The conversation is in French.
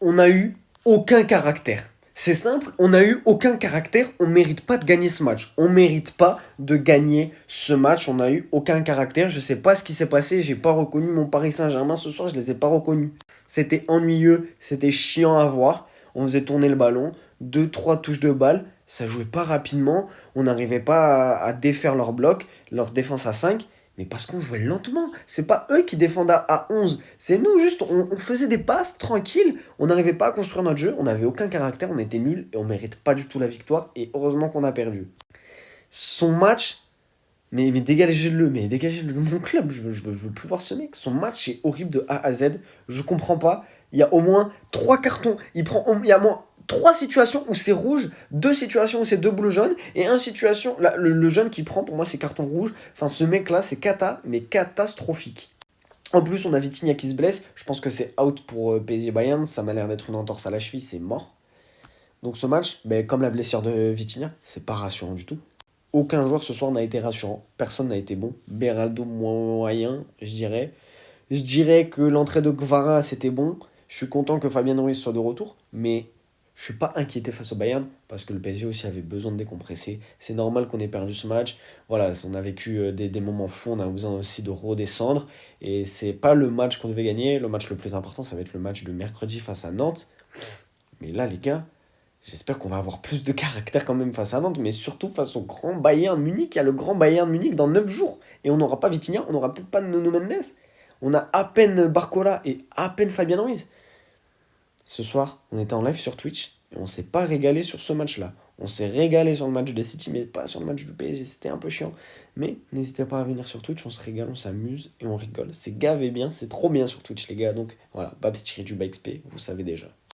On a eu aucun caractère. C'est simple, on n'a eu aucun caractère, on mérite pas de gagner ce match. On mérite pas de gagner ce match, on n'a eu aucun caractère. Je sais pas ce qui s'est passé, j'ai pas reconnu mon Paris Saint-Germain ce soir, je les ai pas reconnus. C'était ennuyeux, c'était chiant à voir. On faisait tourner le ballon, deux, trois touches de balle, ça jouait pas rapidement, on n'arrivait pas à défaire leur bloc, leur défense à 5. Mais parce qu'on jouait lentement. C'est pas eux qui défendent à 11. C'est nous, juste, on faisait des passes tranquilles. On n'arrivait pas à construire notre jeu. On n'avait aucun caractère. On était nuls. Et on mérite pas du tout la victoire. Et heureusement qu'on a perdu. Son match. Mais dégagez-le. Mais dégagez-le de mon club. Je veux plus voir ce mec. Son match est horrible de A à Z. Je comprends pas. Il y a au moins 3 cartons. Il y a au moins 3 situations où c'est rouge, 2 situations où c'est 2 boules jaunes, et une situation, là, le jaune qui prend, pour moi, c'est carton rouge. Enfin, ce mec-là, c'est mais catastrophique. En plus, on a Vitinha qui se blesse. Je pense que c'est out pour PSG Bayern. Ça m'a l'air d'être une entorse à la cheville, c'est mort. Donc ce match, ben, comme la blessure de Vitinha, c'est pas rassurant du tout. Aucun joueur ce soir n'a été rassurant. Personne n'a été bon. Beraldo moyen, je dirais. Je dirais que l'entrée de Gvara, c'était bon. Je suis content que Fabien Ruiz soit de retour, mais je suis pas inquiété face au Bayern parce que le PSG aussi avait besoin de décompresser. C'est normal qu'on ait perdu ce match. Voilà, on a vécu des moments fous, on a besoin aussi de redescendre. Et c'est pas le match qu'on devait gagner. Le match le plus important, ça va être le match de mercredi face à Nantes. Mais là, les gars, j'espère qu'on va avoir plus de caractère quand même face à Nantes, mais surtout face au grand Bayern Munich. Il y a le grand Bayern Munich dans 9 jours. Et on n'aura pas Vitinha, on n'aura peut-être pas Nuno Mendes. On a à peine Barcola et à peine Fabien Ruiz. Ce soir, on était en live sur Twitch et on s'est pas régalé sur ce match-là. On s'est régalé sur le match de City, mais pas sur le match du PSG. C'était un peu chiant. Mais n'hésitez pas à venir sur Twitch, on se régale, on s'amuse et on rigole. C'est gavé bien, c'est trop bien sur Twitch, les gars. Donc voilà, Babs-du-XP, vous savez déjà.